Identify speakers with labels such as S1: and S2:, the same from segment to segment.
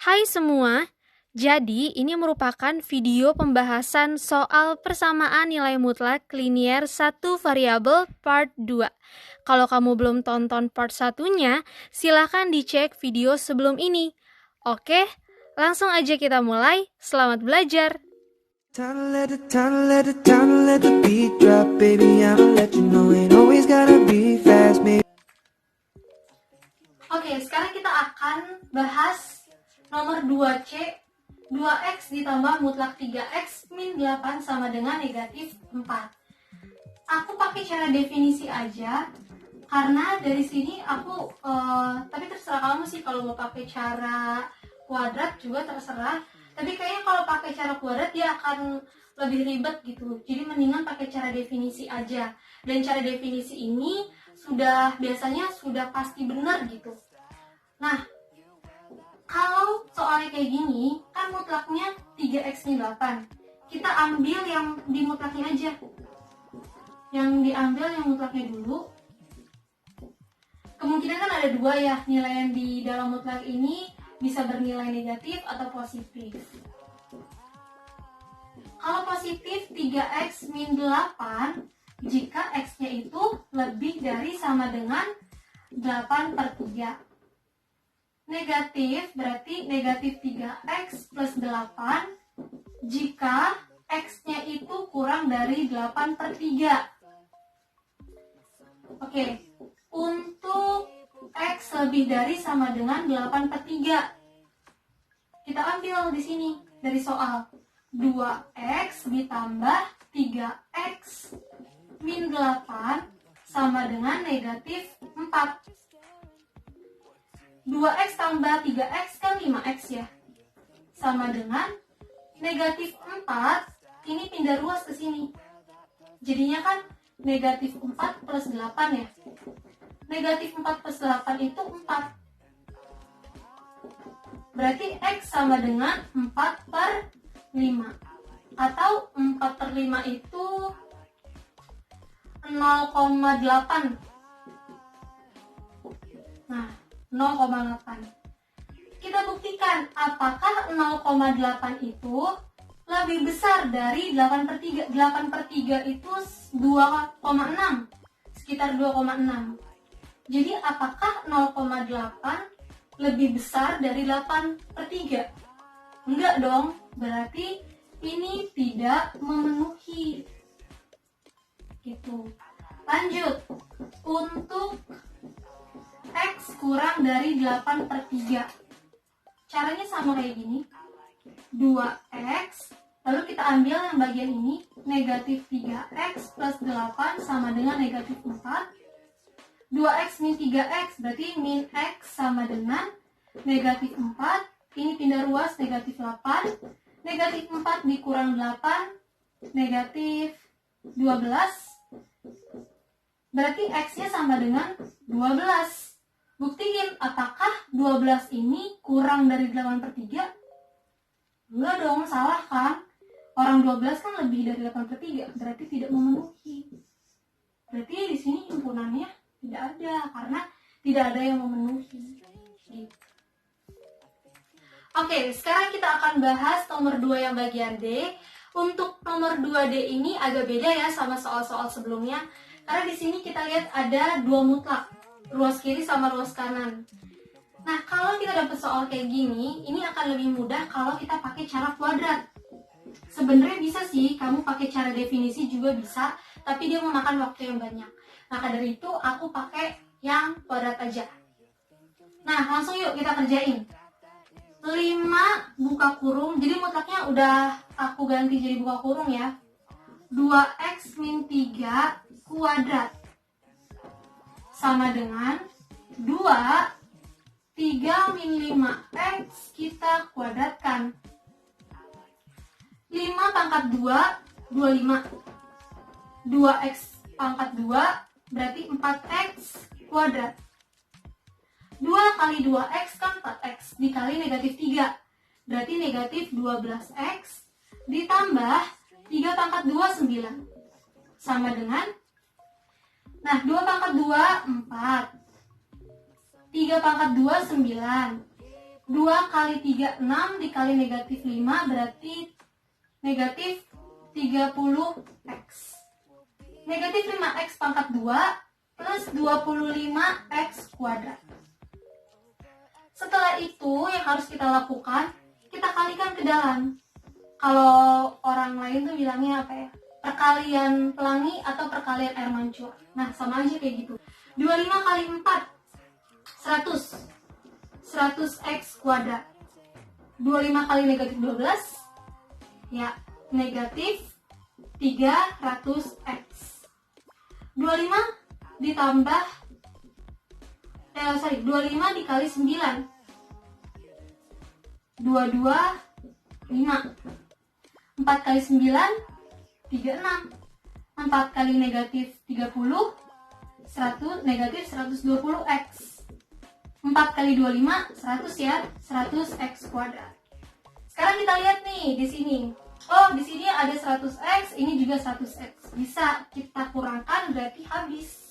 S1: Hai semua, jadi ini merupakan video pembahasan soal persamaan nilai mutlak linier satu variabel part 2. Kalau kamu belum tonton part satunya, silakan dicek video sebelum ini. Oke, langsung aja kita mulai. Selamat belajar!
S2: Let the beat drop, baby. I'ma let you know ain't always gotta be fast, maybe.
S1: Oke, sekarang kita akan bahas nomor 2C, 2x ditambah mutlak 3x min 8 sama dengan negatif 4. Aku pakai cara definisi aja, karena dari sini aku, tapi terserah kamu sih kalau mau pakai cara kuadrat juga terserah. Tapi kayaknya kalau pakai cara kuadrat dia akan lebih ribet gitu. Jadi mendingan pakai cara definisi aja. Dan cara definisi ini biasanya sudah pasti benar gitu. Nah, kalau soalnya kayak gini, kan mutlaknya 3x min 8. Kita ambil yang di mutlaknya aja. Yang diambil yang mutlaknya dulu. Kemungkinan kan ada dua ya, nilai yang di dalam mutlak ini bisa bernilai negatif atau positif. Kalau positif 3x min 8, jika x-nya itu lebih dari sama dengan 8/3. Negatif berarti negatif 3x plus 8 jika x-nya itu kurang dari 8/3. Oke, untuk x lebih dari sama dengan 8/3, kita ambil di sini dari soal 2x ditambah 3x min 8 sama dengan negatif 4. 2x tambah 3x kan 5x ya, sama dengan negatif 4, ini pindah ruas ke sini, jadinya kan negatif 4 plus 8 ya. Negatif 4 plus 8 itu 4, berarti x sama dengan 4/5, atau 4/5 itu 0,8. Nah, 0,8. Kita buktikan apakah 0,8 itu lebih besar dari 8/3. 8/3 itu 2,6, sekitar 2,6. Jadi apakah 0,8 lebih besar dari 8/3? Enggak dong, berarti ini tidak memenuhi. Gitu. Lanjut, untuk x kurang dari 8/3, caranya sama kayak gini. 2x, lalu kita ambil yang bagian ini, negatif 3x plus 8 sama dengan negatif 4. 2x min 3x berarti min x sama dengan negatif 4. Ini pindah ruas, negatif 8. Negatif 4 dikurang 8, negatif 12. Berarti x-nya sama dengan 12. Buktiin apakah 12 ini kurang dari 8/3? Enggak dong, salah kan? Orang 12 kan lebih dari 8/3, berarti tidak memenuhi. Berarti di sini himpunannya tidak ada, karena tidak ada yang memenuhi. Gitu. Oke, sekarang kita akan bahas nomor 2 yang bagian D. Untuk nomor 2D ini agak beda ya sama soal-soal sebelumnya, karena di sini kita lihat ada dua mutlak, ruas kiri sama ruas kanan. Nah, kalau kita dapat soal kayak gini, ini akan lebih mudah kalau kita pakai cara kuadrat. Sebenarnya bisa sih, kamu pakai cara definisi juga bisa, tapi dia memakan waktu yang banyak. Maka dari itu, aku pakai yang kuadrat aja. Nah, langsung yuk kita kerjain. 5 buka kurung, jadi mutlaknya udah aku ganti jadi buka kurung ya. 2x min 3 kuadrat sama dengan 2, 3 min 5x kita kuadratkan. 5 pangkat 2, 25. 2x pangkat 2 berarti 4x kuadrat. 2 kali 2x kan 4x, dikali negatif 3, berarti negatif 12x, ditambah 3 pangkat 2, 9. Sama dengan, nah 2 pangkat 2, 4. 3 pangkat 2, 9. 2 kali 3, 6 dikali negatif 5 berarti negatif 30x. Negatif 5x pangkat 2 plus 25x kuadrat. Setelah itu yang harus kita lakukan, kita kalikan ke dalam. Kalau orang lain tuh bilangnya apa ya? Perkalian pelangi atau perkalian air mancur. Nah, sama aja kayak gitu. 25 kali 4, 100. 100x kuadrat. 25 kali negatif 12, ya, negatif 300x. 25 ditambah 25 dikali 9, 22, 5. 4 kali 9, 36. 4 kali negatif 30, 100, negatif 120x. 4 kali 25, 100 ya, 100x kuadrat. Sekarang kita lihat nih di sini. Oh, di sini ada 100x, ini juga 100x. Bisa kita kurangkan berarti habis.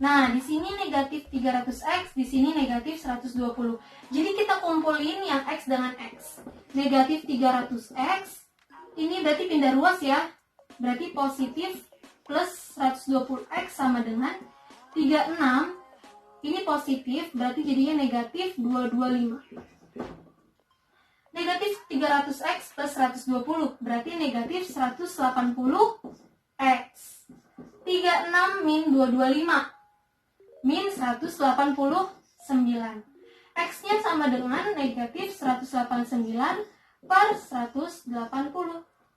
S1: Nah, di sini negatif 300x, di sini negatif 120. Jadi kita kumpulin yang x dengan x. Negatif 300x, ini berarti pindah ruas ya. Berarti positif plus 120x sama dengan 36. Ini positif, berarti jadinya negatif 225. Negatif 300x plus 120, berarti negatif 180x. 36 min 225, min 189. X-nya sama dengan negatif 189 per 180,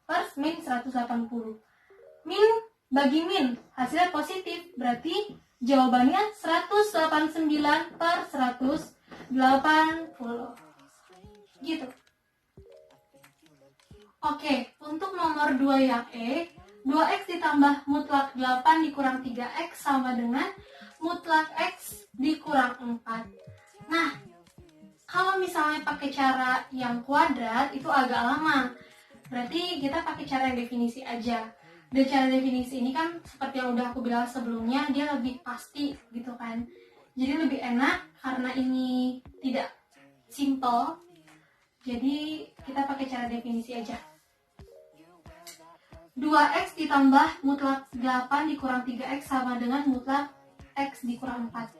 S1: per min 180. Min bagi min, hasilnya positif, berarti jawabannya 189 per 180. Gitu. Oke, untuk nomor 2 yang E, 2x ditambah mutlak 8 dikurang 3x sama dengan mutlak x dikurang 4. Nah, kalau misalnya pakai cara yang kuadrat itu agak lama. Berarti kita pakai cara yang definisi aja. Dan cara definisi ini kan seperti yang udah aku bilang sebelumnya, dia lebih pasti gitu kan. Jadi lebih enak karena ini tidak simple. Jadi kita pakai cara definisi aja. 2x ditambah mutlak 8 dikurang 3x sama dengan mutlak x dikurang 4.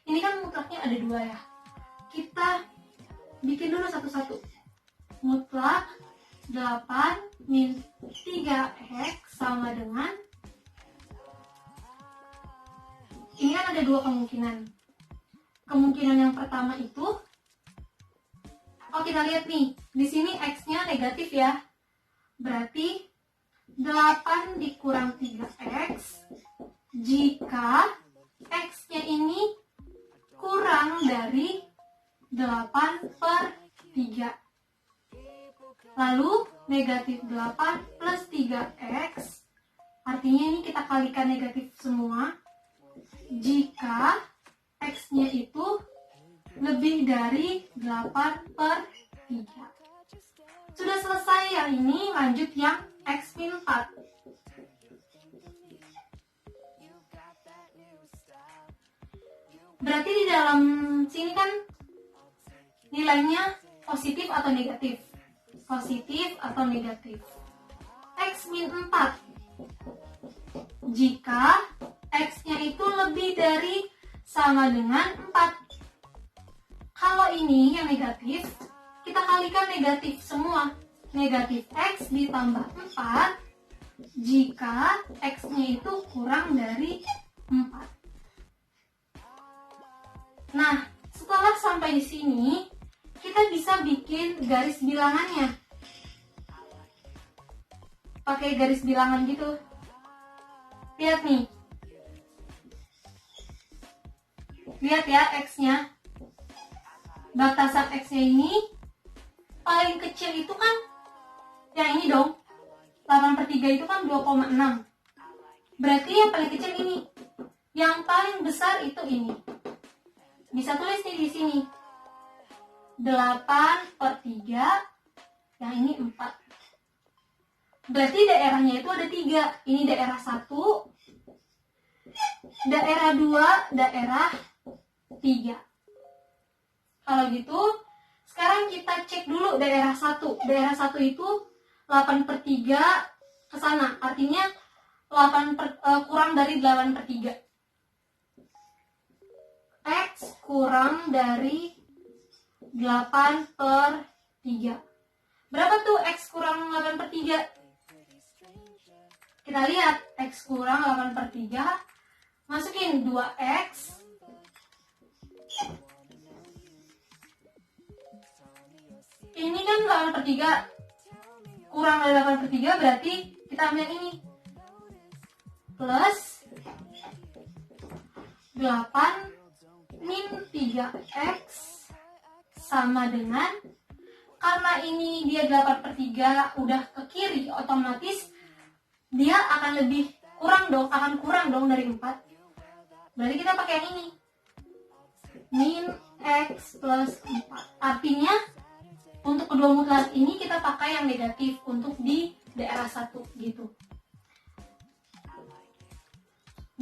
S1: Ini kan mutlaknya ada 2 ya. Kita bikin dulu satu-satu. Mutlak 8 min 3x sama dengan, ini kan ada 2 kemungkinan. Kemungkinan yang pertama itu, kita lihat nih, di sini x-nya negatif ya. Berarti 8 dikurang 3x jika x-nya ini kurang dari 8 per 3. Lalu negatif 8 plus 3x, artinya ini kita kalikan negatif semua, jika x-nya itu lebih dari 8 per 3. Sudah selesai yang ini, lanjut yang x min 4. Berarti di dalam sini kan nilainya positif atau negatif? Positif atau negatif. X min 4 jika x-nya itu lebih dari sama dengan 4. Kalau ini yang negatif, kita kalikan negatif semua. Negatif x ditambah 4 jika x-nya itu kurang dari 4. Nah, setelah sampai di sini, kita bisa bikin garis bilangannya. Pakai garis bilangan gitu. Lihat nih. Lihat ya x-nya. Batasan x-nya ini paling kecil itu kan yang ini dong. 8/3 itu kan 2,6. Berarti yang paling kecil ini. Yang paling besar itu ini. Bisa tulis nih di sini. 8/3, yang ini 4. Berarti daerahnya itu ada 3. Ini daerah 1, daerah 2, daerah 3. Kalau gitu, sekarang kita cek dulu daerah 1. Daerah 1 itu 8/3 ke sana. Artinya kurang dari 8/3. X kurang dari 8/3. Berapa tuh X kurang 8/3? Kita lihat, X kurang 8/3. Masukin 2X. Ini kan 8/3. Kurang dari 8/3 berarti kita ambil ini. Plus 8 min 3X sama dengan, karena ini dia 8/3 udah ke kiri, otomatis dia akan kurang dong dari 4. Berarti kita pakai yang ini, min X plus 4. Artinya untuk kedua mutlak ini kita pakai yang negatif untuk di daerah 1 gitu.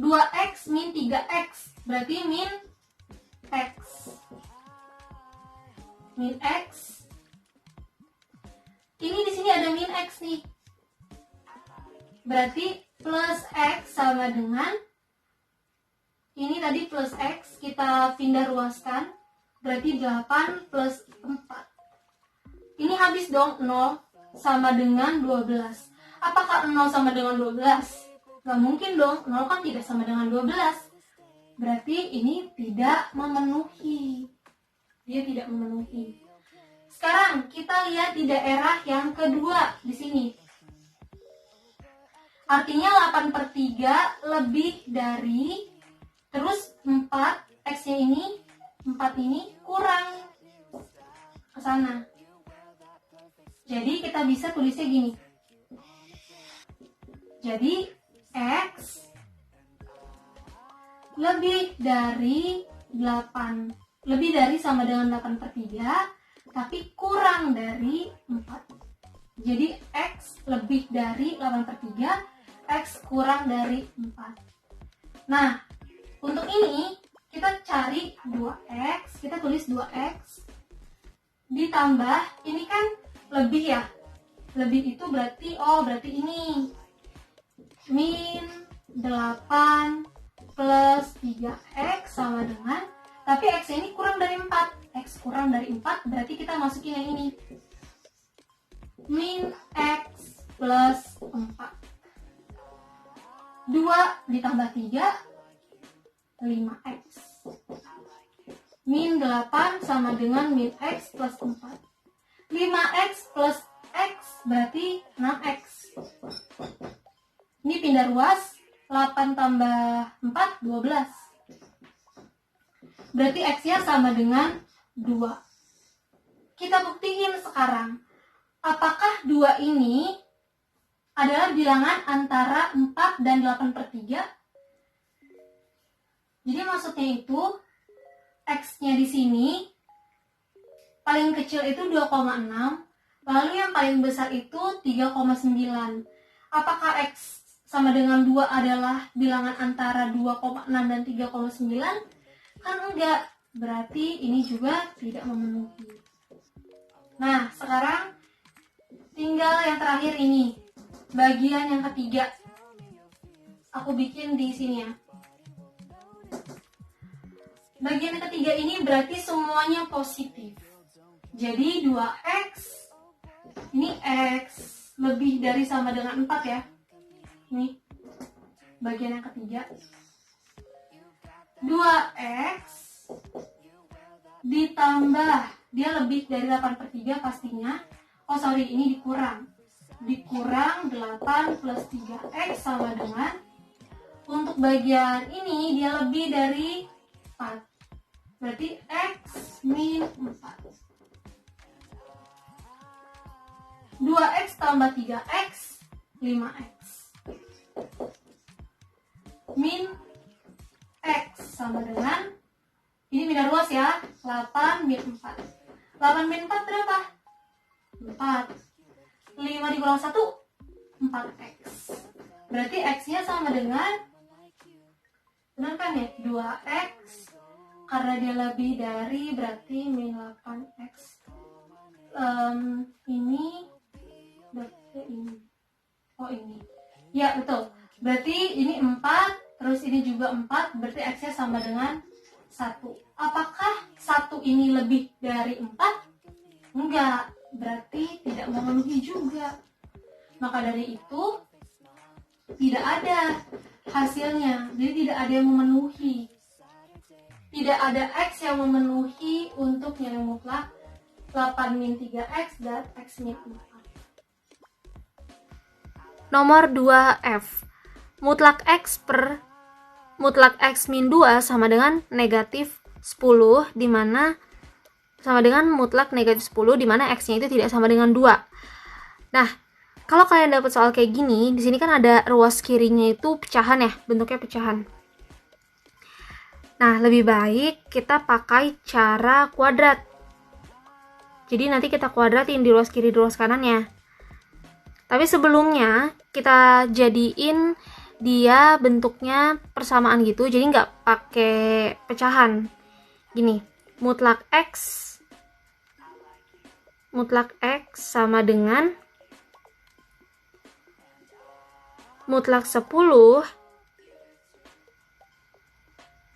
S1: 2X min 3X berarti min X. Min X. Ini di sini ada min X nih. Berarti plus X sama dengan, ini tadi plus X, kita pindah ruaskan, berarti 8 plus 4. Ini habis dong, 0 sama dengan 12. Apakah 0 sama dengan 12? Gak mungkin dong, 0 kan tidak sama dengan 12. Berarti ini tidak memenuhi. Dia tidak memenuhi. Sekarang kita lihat di daerah yang kedua di sini. Artinya 8/3 lebih dari, terus 4, X-nya ini, 4 ini kurang ke sana. Jadi kita bisa tulisnya gini. Jadi X lebih dari 8, lebih dari sama dengan 8/3, tapi kurang dari 4. Jadi X lebih dari 8/3, X kurang dari 4. Nah, untuk ini kita cari 2X, kita tulis 2X ditambah, ini kan lebih ya. Lebih itu berarti, berarti ini min 8 plus 3X sama dengan, tapi X ini kurang dari 4. X kurang dari 4 berarti kita masukin yang ini, min X plus 4. 2 ditambah 3, 5X. Min 8 sama dengan min X plus 4. 5X plus X berarti 6X. Ini pindah ruas, 8 tambah 4, 12. Berarti X-nya sama dengan 2. Kita buktiin sekarang, apakah 2 ini adalah bilangan antara 4 dan 8/3? Jadi maksudnya itu, X-nya di sini paling kecil itu 2,6, lalu yang paling besar itu 3,9. Apakah X sama dengan 2 adalah bilangan antara 2,6 dan 3,9? Kan enggak, berarti ini juga tidak memenuhi. Nah, sekarang tinggal yang terakhir ini, bagian yang ketiga. Aku bikin di sini ya. Bagian yang ketiga ini berarti semuanya positif. Jadi 2X, ini X lebih dari sama dengan 4 ya. Ini bagian yang ketiga. 2X ditambah, dia lebih dari 8/3 pastinya. Ini dikurang. Dikurang 8 plus 3X sama dengan, untuk bagian ini dia lebih dari 4. Berarti X min 4. 2X tambah 3X, 5X. Min X sama dengan, ini pindah ruas ya, 8 min 4. 8 min 4 berapa? 4. 5 dikurang 1, 4X. Berarti X-nya sama dengan, benar kan ya? 2X karena dia lebih dari berarti min 8x. Ini berarti ini. Oh ini. Ya betul. Berarti ini 4, terus ini juga 4, berarti x-nya sama dengan 1. Apakah 1 ini lebih dari 4? Enggak, berarti tidak memenuhi juga. Maka dari itu tidak ada hasilnya, jadi tidak ada yang memenuhi. Tidak ada x yang memenuhi untuk nilai mutlak 8 min 3x dan x min 4. Nomor 2F. Mutlak x per mutlak x min 2 sama dengan negatif 10, di mana sama dengan mutlak negatif 10, di mana x-nya itu tidak sama dengan 2. Nah, kalau kalian dapat soal kayak gini, di sini kan ada ruas kirinya itu pecahan ya, bentuknya pecahan. Nah, lebih baik kita pakai cara kuadrat. Jadi nanti kita kuadratin di ruas kiri, di ruas kanannya. Tapi sebelumnya kita jadiin dia bentuknya persamaan gitu, jadi nggak pakai pecahan. Gini, mutlak x sama dengan mutlak 10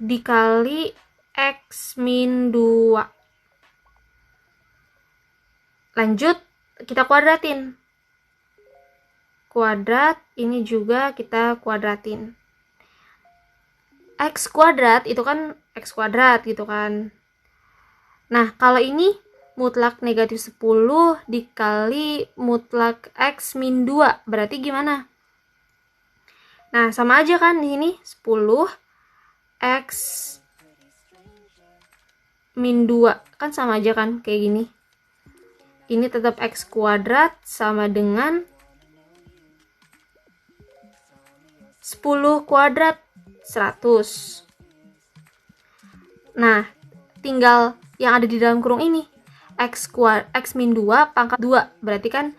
S1: dikali x min 2. Lanjut, kita kuadratin. Kuadrat, ini juga kita kuadratin. X kuadrat itu kan x kuadrat gitu kan. Nah, kalau ini mutlak negatif 10 dikali mutlak x min 2, berarti gimana? Nah, sama aja kan di sini 10 x min 2 kan sama aja kan kayak gini. Ini tetap x kuadrat sama dengan 10 kuadrat 100. Nah, tinggal yang ada di dalam kurung ini. X min 2 pangkat 2. Berarti kan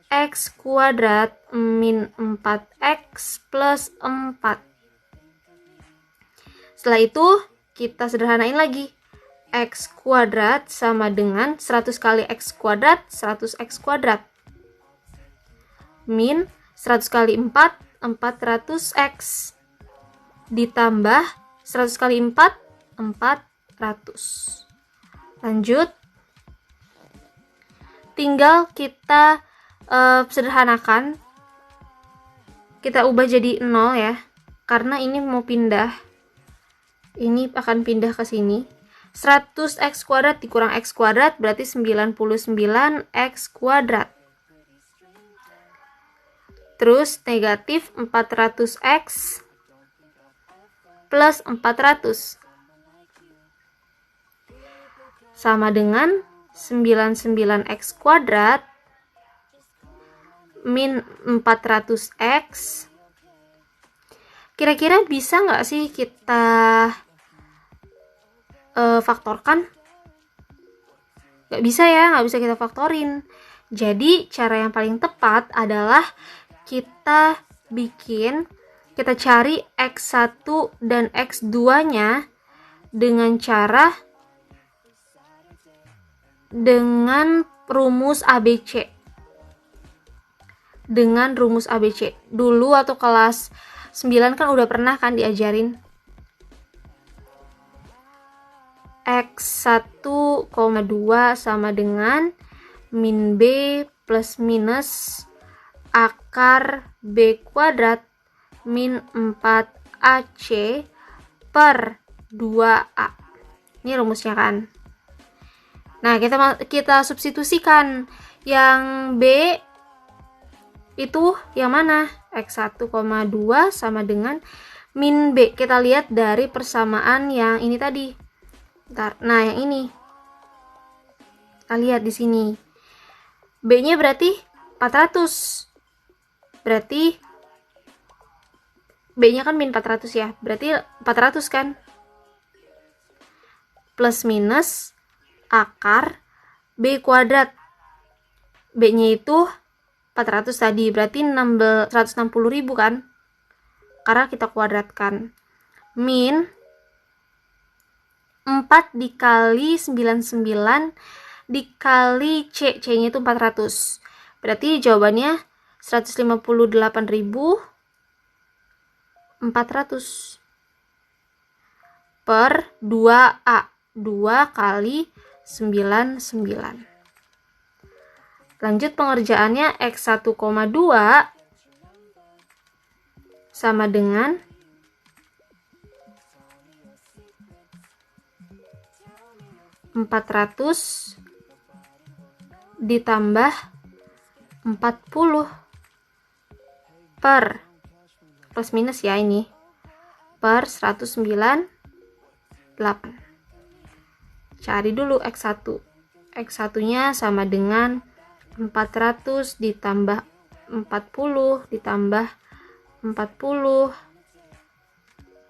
S1: x kuadrat min 4x plus 4. Setelah itu, kita sederhanain lagi. X kuadrat sama dengan 100 kali x kuadrat, 100x kuadrat. Min 100 kali 4, 400x. Ditambah 100 kali 4, 400. Lanjut. Tinggal kita sederhanakan. Kita ubah jadi 0 ya. Karena ini mau pindah. Ini akan pindah ke sini. 100x kuadrat dikurang x kuadrat berarti 99x kuadrat. Terus negatif 400x plus 400 sama dengan 99x kuadrat min 400x. Kira-kira bisa nggak sih kita faktorkan? Nggak bisa ya, nggak bisa kita faktorin. Jadi cara yang paling tepat adalah kita cari x1 dan x2 nya dengan rumus ABC. Dengan rumus ABC. Dulu atau kelas 9 kan udah pernah kan diajarin. X1,2 sama dengan min B plus minus akar B kuadrat min 4AC per 2A. Ini rumusnya kan. Nah, kita substitusikan. Yang B itu yang mana? X1,2 sama dengan min B. Kita lihat dari persamaan yang ini tadi. Nah, yang ini. Kita lihat di sini. B-nya berarti 400. Berarti B-nya kan min 400 ya. Berarti 400 kan? Plus minus akar B kuadrat. B-nya itu 400 tadi. Berarti 160.000 kan? Karena kita kuadratkan. Min 4 dikali 99 dikali C. C-nya itu 400. Berarti jawabannya 158.400 per 2A. 2 kali 99. Lanjut pengerjaannya, X 1,2 sama dengan 400 ditambah 40 per, plus minus ya ini, per 198. Cari dulu X1. X1 nya sama dengan 400 ditambah 40 ditambah 40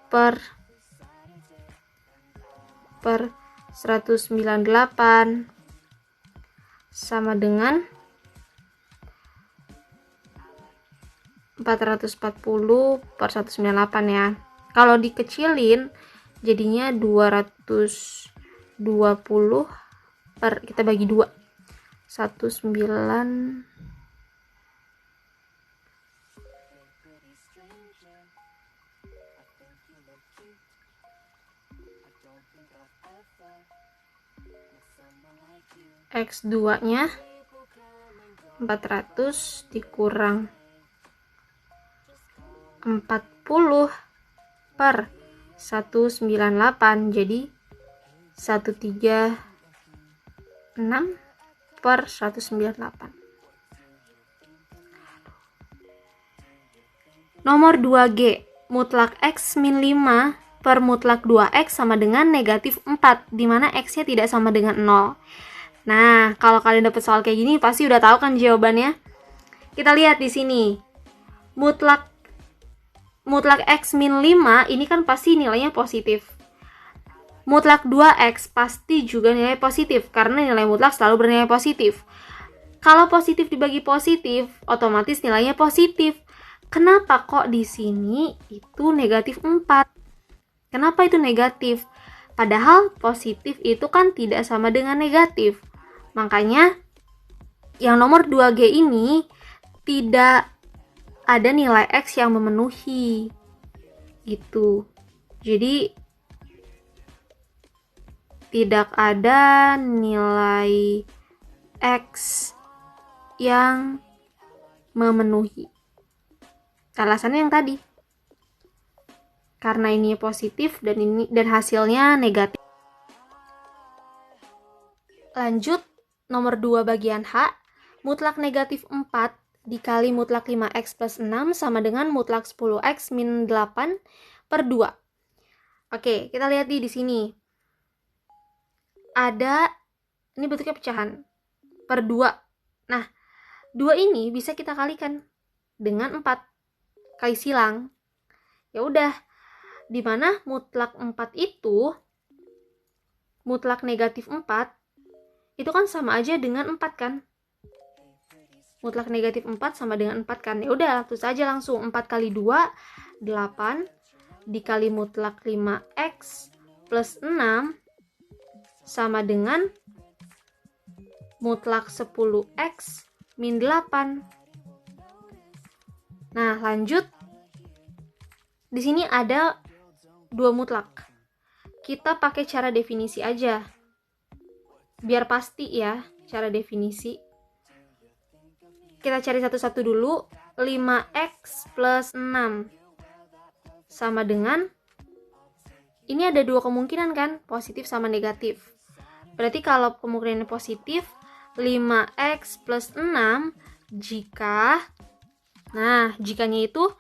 S1: per 198 sama dengan 440 per 198 ya. Kalau dikecilin jadinya 220 per, kita bagi 2. 19 X2 nya 400 dikurang 40 per 198 jadi 136 per 198. Nomor 2G, mutlak X min 5 per mutlak 2X sama dengan negatif 4, di mana X-nya tidak sama dengan 0. Nah, kalau kalian dapat soal kayak gini pasti udah tahu kan jawabannya. Kita lihat di sini. Mutlak X min 5 ini kan pasti nilainya positif. Mutlak 2X pasti juga nilai positif karena nilai mutlak selalu bernilai positif. Kalau positif dibagi positif, otomatis nilainya positif. Kenapa kok di sini itu negatif 4? Kenapa itu negatif? Padahal positif itu kan tidak sama dengan negatif. Makanya yang nomor 2G ini tidak ada nilai X yang memenuhi. Gitu. Jadi tidak ada nilai X yang memenuhi. Alasannya yang tadi. Karena ini positif dan hasilnya negatif. Lanjut nomor 2 bagian H. Mutlak negatif 4 dikali mutlak 5X plus 6 sama dengan mutlak 10X min 8 per 2. Oke, kita lihat di sini. Ada, ini bentuknya pecahan, per 2. Nah, 2 ini bisa kita kalikan dengan 4. Kali silang. Ya udah, di mana mutlak 4 itu, mutlak negatif 4, itu kan sama aja dengan 4 kan? Mutlak negatif 4 sama dengan 4 kan? Ya udah, terus aja langsung 4 kali 2, 8, dikali mutlak 5X plus 6, sama dengan mutlak 10X min 8. Nah, lanjut. Di sini ada 2 mutlak. Kita pakai cara definisi aja. Biar pasti ya, cara definisi. Kita cari satu-satu dulu. 5X plus 6 sama dengan, ini ada 2 kemungkinan kan, positif sama negatif. Berarti kalau kemungkinan positif, 5X plus 6 jika, nah jikanya itu,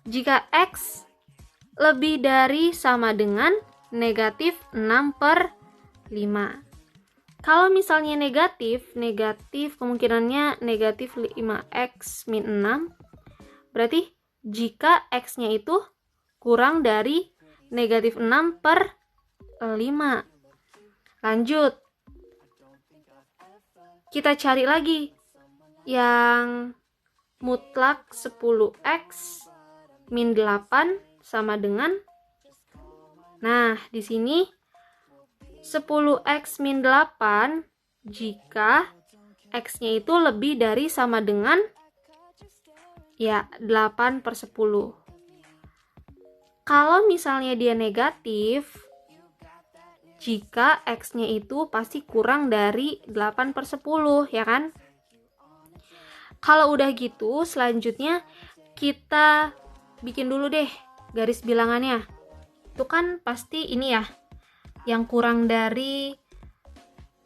S1: jika X lebih dari sama dengan negatif 6 per 5. Kalau misalnya negatif kemungkinannya negatif 5X min 6. Berarti jika X-nya itu kurang dari negatif 6 per 5. Lanjut. Kita cari lagi yang mutlak 10X min 8 sama dengan, nah di sini
S3: 10x min 8 jika x-nya itu lebih dari sama dengan ya 8 per 10. Kalau misalnya dia negatif, jika x-nya itu pasti kurang dari 8 per 10, ya kan? Kalau udah gitu, selanjutnya kita bikin dulu deh garis bilangannya. Itu kan pasti ini ya, yang kurang dari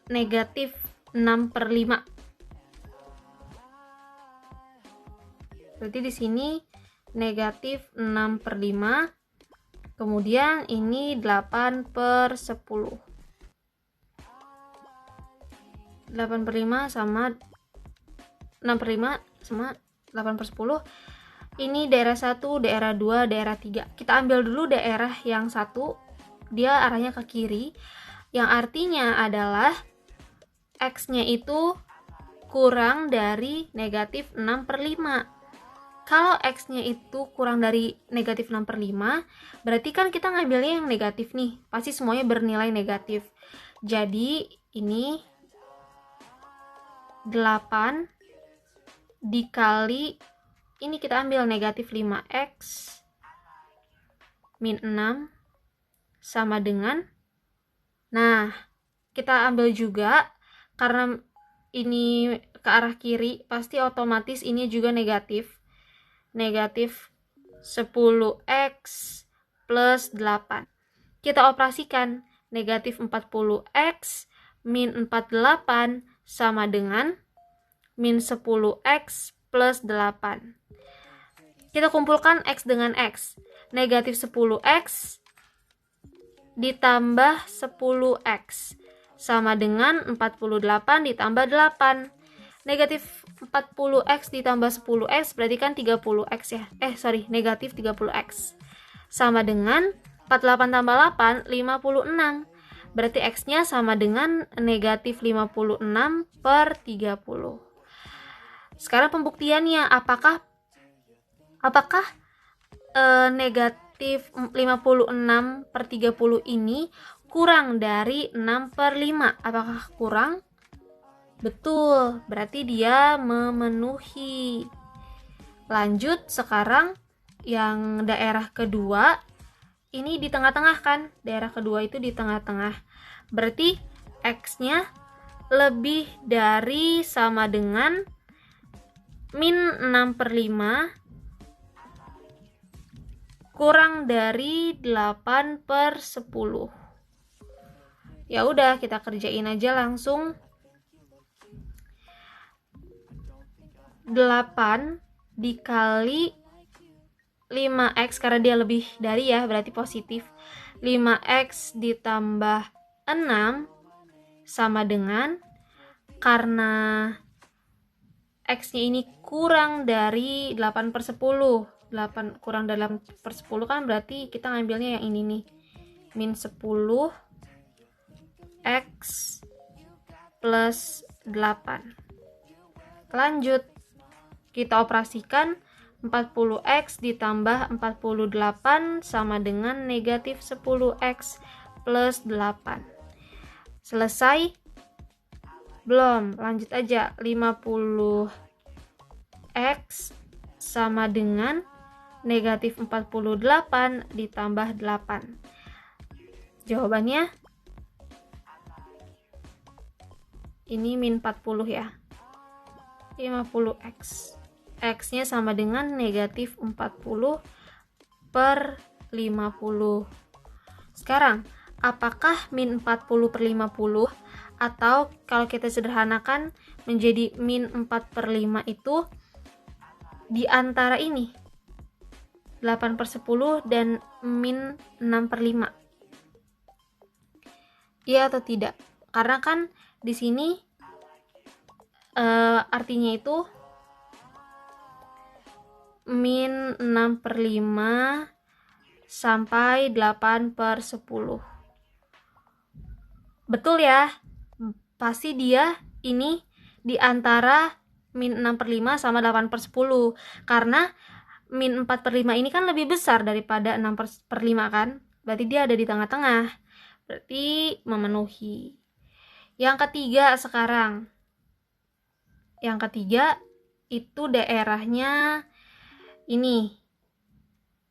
S3: negatif 6 per 5. Berarti di sini negatif 6 per 5. Kemudian ini 8 per 10. 8 per 5 sama 6 per 5 sama 8 per 10. Ini daerah 1, daerah 2, daerah 3. Kita ambil dulu daerah yang 1. Dia arahnya ke kiri. Yang artinya adalah X-nya itu kurang dari negatif 6 per 5. Kalau X-nya itu kurang dari negatif 6 per 5, berarti kan kita ngambilnya yang negatif nih. Pasti semuanya bernilai negatif. Jadi ini 8 dikali, ini kita ambil negatif 5x min 6 sama dengan, nah kita ambil juga karena ini ke arah kiri, pasti otomatis ini juga negatif. Negatif 10x plus 8. Kita operasikan negatif 40x min 48 sama dengan min 10x plus 8. Kita kumpulkan x dengan x. Negatif 10x ditambah 10x sama dengan 48 ditambah 8. Negatif 40x ditambah 10x berarti kan 30x ya. Negatif 30x. Sama dengan 48 tambah 8, 56. Berarti x-nya sama dengan negatif 56 per 30. Sekarang pembuktiannya, apakah negatif 56 per 30 ini kurang dari 6 per 5? Apakah kurang? Betul, berarti dia memenuhi. Lanjut, sekarang yang daerah kedua, ini di tengah-tengah kan? Daerah kedua itu di tengah-tengah. Berarti X-nya lebih dari sama dengan min 6 per 5 kurang dari 8 per 10. Ya udah, kita kerjain aja langsung. 8 dikali 5x, karena dia lebih dari ya, berarti positif. 5x ditambah 6 sama dengan, karena x-nya ini kurang dari 8 per 10. 8 kurang dari 8 per 10 kan berarti kita ngambilnya yang ini nih. Min 10 x plus 8. Lanjut, kita operasikan 40x ditambah 48 sama dengan negatif 10x plus 8. Selesai? Belum, lanjut aja. 50x sama dengan negatif 48 ditambah 8. Jawabannya ini min 40 ya. 50x. X-nya sama dengan negatif 40 per 50. Sekarang, apakah min 40 per 50 atau kalau kita sederhanakan menjadi min 4 per 5 itu di antara ini 8 per 10 dan min 6 per 5? Iya atau tidak? Karena kan di sini artinya itu min 6 per 5 sampai 8 per 10. Betul ya? Pasti dia ini di antara min 6 per 5 sama 8 per 10. Karena min 4 per 5 ini kan lebih besar daripada 6 per 5 kan? Berarti dia ada di tengah-tengah. berarti memenuhi. Yang ketiga sekarang. Yang ketiga itu daerahnya ini.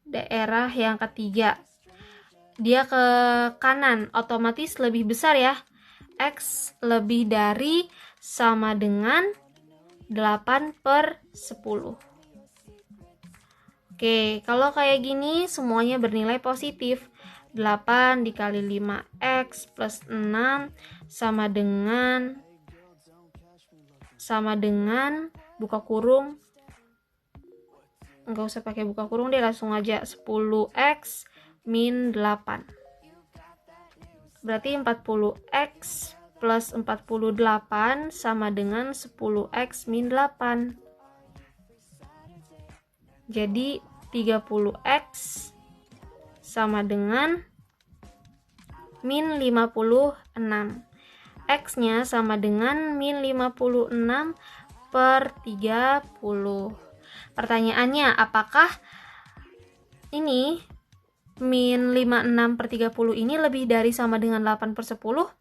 S3: Daerah yang ketiga. Dia ke kanan, otomatis lebih besar ya. X lebih dari sama dengan 8/10. Oke, kalau kayak gini semuanya bernilai positif. 8 dikali 5x plus 6 sama dengan buka kurung. Enggak usah pakai buka kurung deh, langsung aja 10x min 8. Berarti 40x plus 48 sama dengan 10x min 8. Jadi 30x sama dengan min 56. X-nya sama dengan min 56/30. Pertanyaannya, apakah ini min 56/30 ini lebih dari sama dengan 8/10?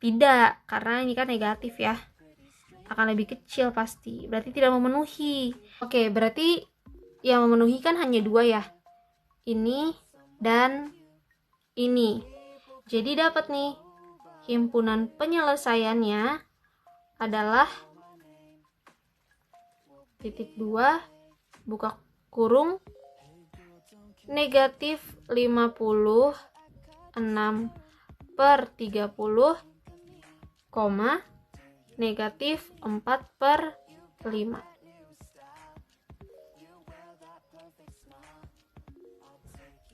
S3: Tidak, karena ini kan negatif ya. Akan lebih kecil pasti. Berarti tidak memenuhi. Oke, berarti yang memenuhi kan hanya dua ya. Ini dan ini. Jadi dapat nih, himpunan penyelesaiannya adalah titik 2 buka kurung negatif 56/30 koma negatif 4/5.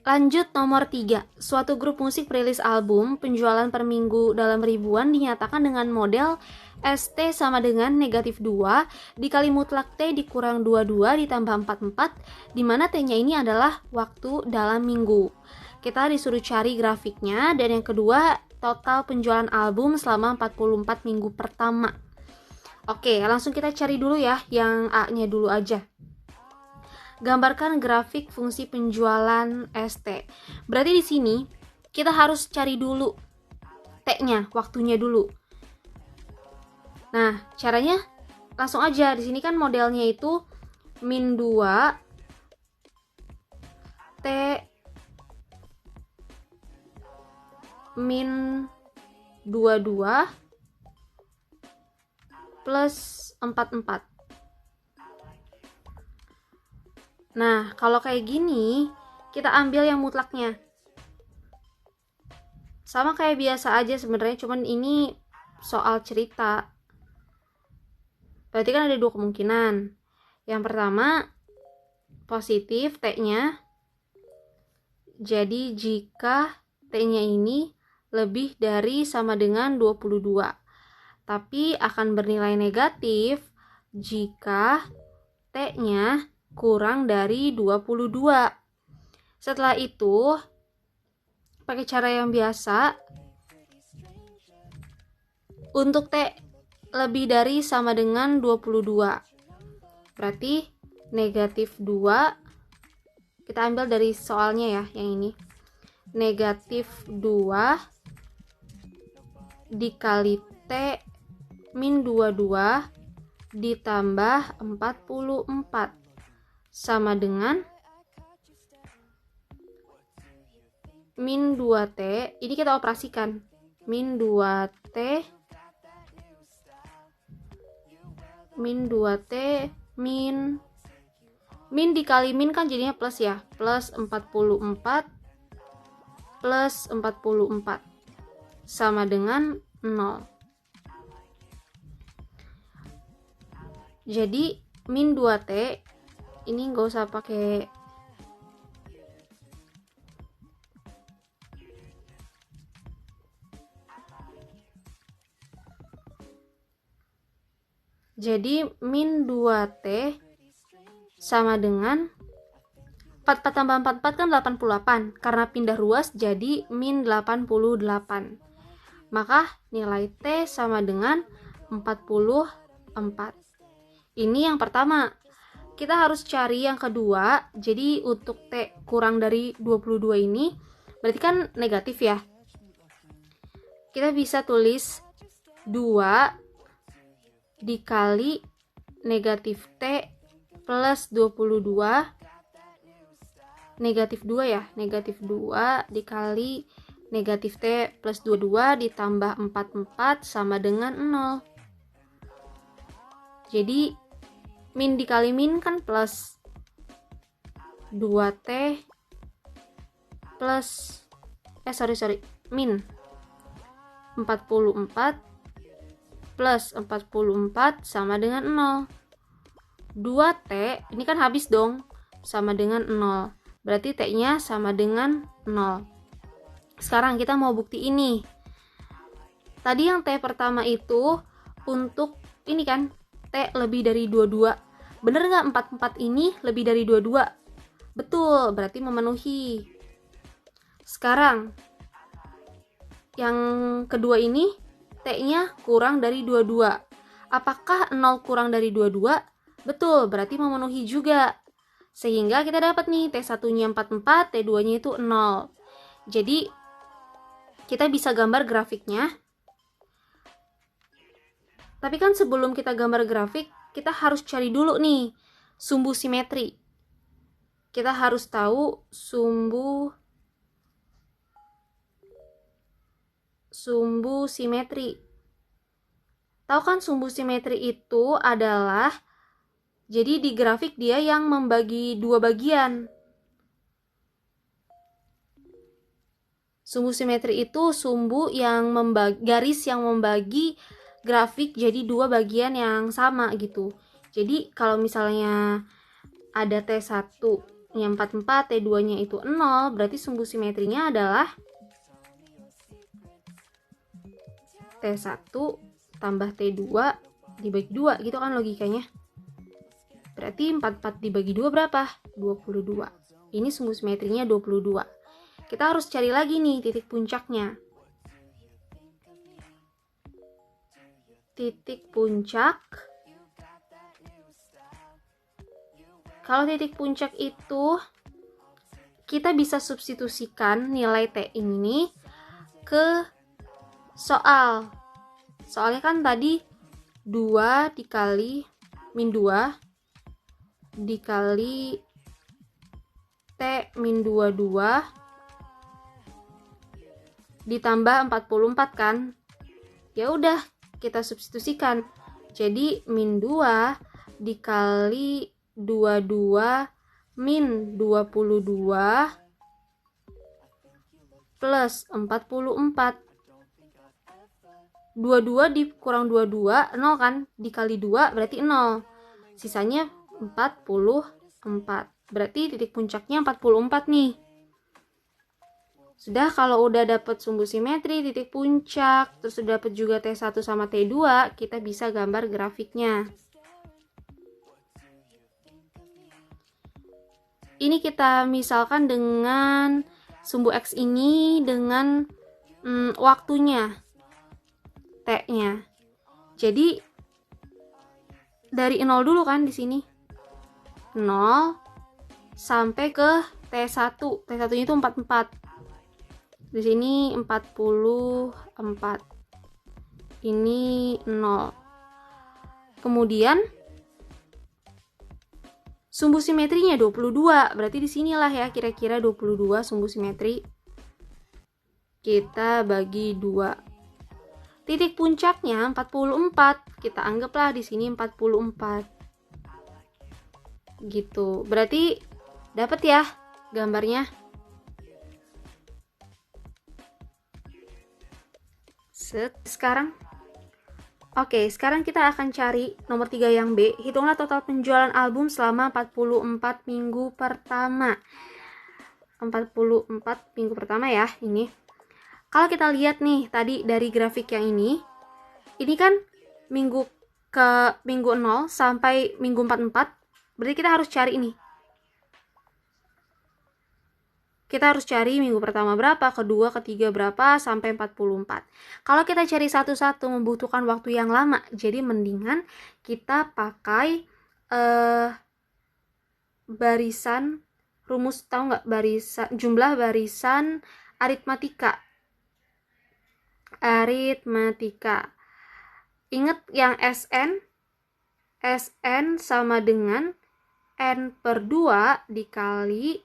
S3: Lanjut nomor 3. Suatu grup musik merilis album, penjualan per minggu dalam ribuan dinyatakan dengan model ST sama dengan negatif 2 dikali mutlak T dikurang 22 ditambah 44, di mana T-nya ini adalah waktu dalam minggu. Kita disuruh cari grafiknya, dan yang kedua total penjualan album selama 44 minggu pertama. Oke, langsung kita cari dulu ya, yang A-nya dulu aja. Gambarkan grafik fungsi penjualan ST. Berarti di sini kita harus cari dulu T-nya, waktunya dulu. Nah, caranya langsung aja. Di sini kan modelnya itu min 2 T min 22 plus 44. Nah, kalau kayak gini, kita ambil yang mutlaknya. Sama kayak biasa aja sebenarnya, cuman ini soal cerita. Berarti kan ada dua kemungkinan. Yang pertama, positif T-nya. Jadi jika T-nya ini lebih dari sama dengan 22. Tapi akan bernilai negatif jika T-nya kurang dari 22. Setelah itu, pakai cara yang biasa, untuk T lebih dari sama dengan 22. Berarti negatif 2, kita ambil dari soalnya ya, yang ini. Negatif 2 dikali T min 22 ditambah 44. Sama dengan min 2T, ini kita operasikan, min 2T min dikali min kan jadinya plus ya, plus 44 plus 44 sama dengan 0. Jadi min 2T ini nggak usah pakai jadi min 2T sama dengan 44 tambah 44 kan 88, karena pindah ruas jadi min 88. Maka nilai T sama dengan 44. Ini yang pertama. Kita harus cari yang kedua. Jadi untuk T kurang dari 22 ini berarti kan negatif ya. kita bisa tulis 2 dikali negatif T plus 22, negatif 2 ya, negatif 2 dikali negatif T plus 22 ditambah 44 sama dengan 0. Jadi min dikali min kan plus 2T plus min 44 plus 44 sama dengan 0. 2T ini kan habis dong, sama dengan 0. Berarti T-nya sama dengan 0. Sekarang kita mau bukti ini. Tadi yang T pertama itu untuk ini kan, T lebih dari 22. Bener nggak 44 ini lebih dari 22? Betul, berarti memenuhi. Sekarang yang kedua ini T-nya kurang dari 22. Apakah 0 kurang dari 22? Betul, berarti memenuhi juga. Sehingga kita dapat nih T1-nya 44, T2-nya itu 0. Jadi kita bisa gambar grafiknya. Tapi kan sebelum kita gambar grafik, kita harus cari dulu nih sumbu simetri. Kita harus tahu sumbu simetri. Tahu kan sumbu simetri itu adalah, jadi di grafik dia yang membagi dua bagian. Sumbu simetri itu sumbu yang garis yang membagi grafik jadi dua bagian yang sama gitu. Jadi kalau misalnya ada T1 nya 44, T2 nya itu 0, berarti sumbu simetrinya adalah T1 tambah T2 dibagi 2, gitu kan logikanya. Berarti 44 dibagi 2 berapa? 22. Ini sumbu simetrinya 22. Kita harus cari lagi nih titik puncaknya. Titik puncak. Kalau titik puncak itu kita bisa substitusikan nilai T ini ke soal. Soalnya kan tadi 2 dikali min 2 dikali T min 22 ditambah 44 kan. Ya udah, kita substitusikan. Jadi min 2 dikali 22 min 22 plus 44. 22 dikurang 22, 0 kan? Dikali 2 berarti 0. Sisanya 44. Berarti titik puncaknya 44 nih. Sudah, kalau udah dapat sumbu simetri, titik puncak, terus udah dapat juga T1 sama T2, kita bisa gambar grafiknya. Ini kita misalkan dengan sumbu X ini dengan waktunya, T-nya. Jadi dari 0 dulu kan di sini. 0 sampai ke T1. T1-nya itu 44. Di sini 44. Ini 0. Kemudian sumbu simetrinya 22. Berarti di sinilah ya kira-kira 22 sumbu simetri. Kita bagi 2. Titik puncaknya 44. Kita anggaplah di sini 44. Gitu. Berarti dapat ya gambarnya. Sekarang sekarang kita akan cari nomor 3 yang B. Hitunglah total penjualan album selama 44 minggu pertama. 44 minggu pertama ya, ini. Kalau kita lihat nih tadi dari grafik yang ini kan minggu 0 sampai minggu 44. Berarti kita harus cari ini. Kita harus cari minggu pertama berapa, kedua, ketiga berapa, sampai 44. Kalau kita cari satu-satu membutuhkan waktu yang lama. Jadi mendingan kita pakai barisan, rumus, tahu nggak, barisan, jumlah barisan aritmatika. aritmatika. Ingat yang SN? SN sama dengan N per 2 dikali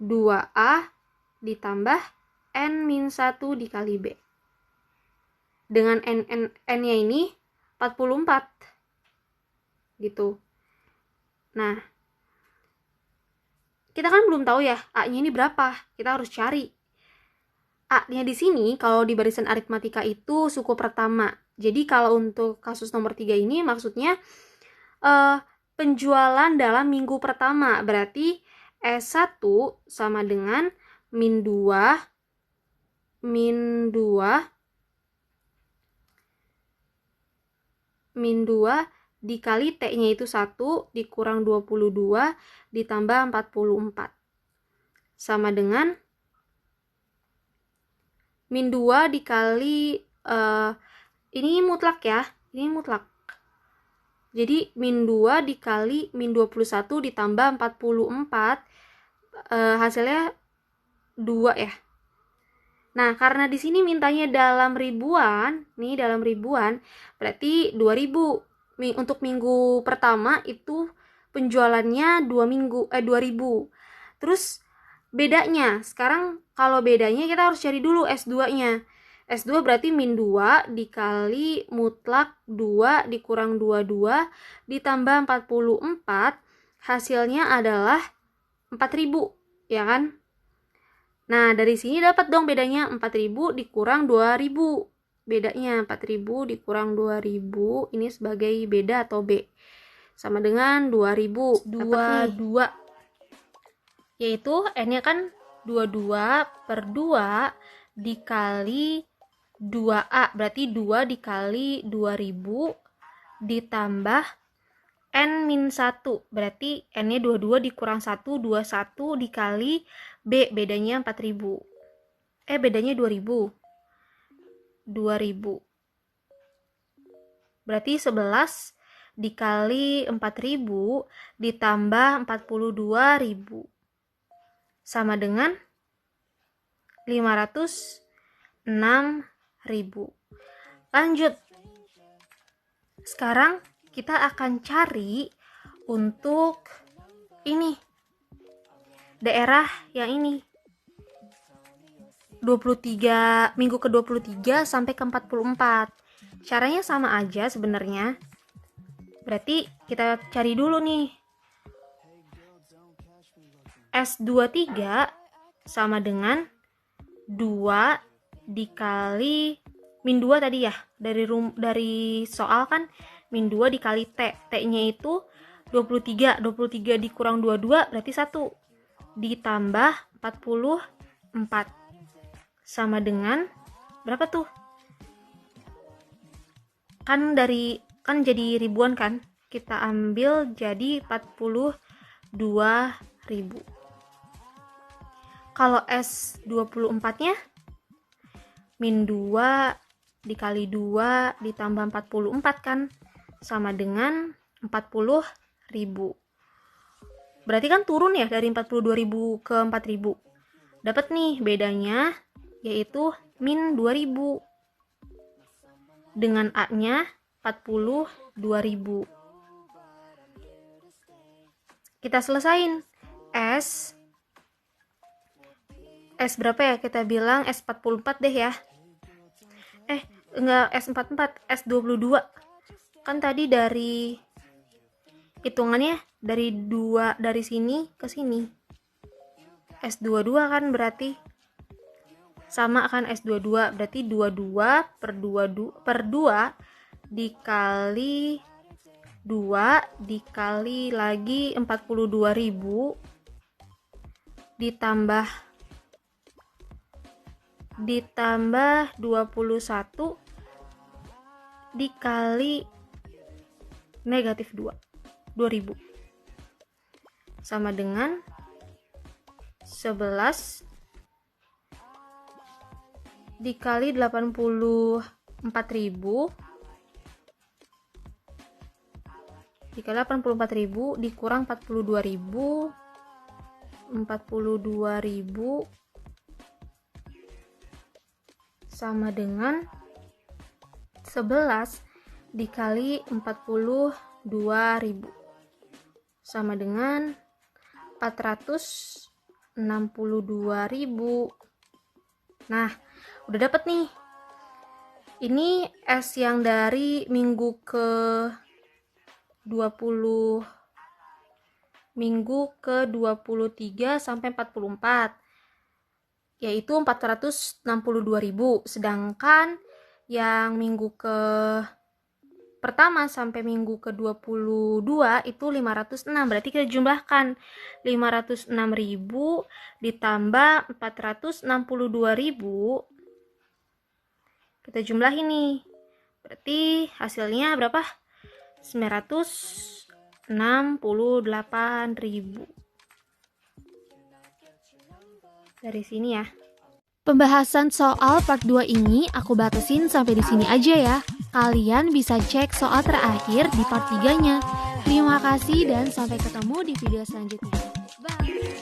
S3: 2A ditambah N-1 dikali B. Dengan N-nya ini 44. Gitu. Nah, kita kan belum tahu ya A-nya ini berapa. Kita harus cari. A-nya di sini kalau di barisan aritmatika itu suku pertama. Jadi kalau untuk kasus nomor 3 ini maksudnya penjualan dalam minggu pertama. Berarti S1 sama dengan min 2 dikali T-nya itu 1 dikurang 22 ditambah 44. Sama dengan min 2 dikali ini mutlak ya. Ini mutlak. Jadi min 2 dikali min 21 ditambah 44 hasilnya 2 ya. Nah, karena di sini mintanya dalam ribuan, nih dalam ribuan, berarti 2000. Untuk minggu pertama itu penjualannya 2000. Terus bedanya, sekarang kalau bedanya kita harus cari dulu S2-nya. S2 berarti min 2 dikali mutlak 2 dikurang 22 ditambah 44, hasilnya adalah 4000, ya kan? Nah, dari sini dapat dong bedanya 4000 dikurang 2000. Bedanya 4000 dikurang 2000 ini sebagai beda atau B. Sama dengan 2000. 22. Yaitu N-nya kan 22 per 2 dikali 2A. Berarti 2 dikali 2000 ditambah N-1. Berarti N-nya 22 dikurang 1, 21 dikali B. Bedanya 4000. Bedanya 2000. 2000. Berarti 11 dikali 4000 ditambah 42.000. Sama dengan 506.000. Lanjut. Sekarang kita akan cari untuk ini. Daerah yang ini. 23 minggu ke-23 sampai ke-44. Caranya sama aja sebenarnya. Berarti kita cari dulu nih. S23 sama dengan 2 dikali min 2 tadi ya. Dari soal kan min 2 dikali T. T-nya itu 23. 23 dikurang 22 berarti 1. Ditambah 44. Sama dengan berapa tuh? Kan jadi ribuan kan? Kita ambil jadi 42.000. Kalau S24-nya min 2 dikali 2 ditambah 44 kan? Sama dengan 40.000. Berarti kan turun ya dari 42.000 ke 4.000. Dapat nih bedanya yaitu min 2.000. Dengan A-nya 42.000. Kita selesain. S berapa ya? Kita bilang S44 deh ya. Enggak S44, S22. Kan tadi dari hitungannya dari sini ke sini. S22 kan berarti sama kan S22, berarti 22 per 2 dikali 2 dikali lagi 42.000 ditambah 21 dikali negatif 2.000 sama dengan 11 dikali 84.000 dikurang 42.000 sama dengan 11 dikali 42.000 sama dengan 462.000. Nah, udah dapet nih. Ini S yang dari minggu ke 23 sampai 44, yaitu 462.000. Sedangkan yang minggu ke pertama sampai minggu ke 22 itu 506. Berarti kita jumlahkan 506.000 ditambah 462.000. Kita jumlahin nih. Berarti hasilnya berapa? 968.000. Dari sini ya. Pembahasan soal part 2 ini aku batasin sampai di sini aja ya. Kalian bisa cek soal terakhir di part 3-nya. Terima kasih dan sampai ketemu di video selanjutnya. Bye.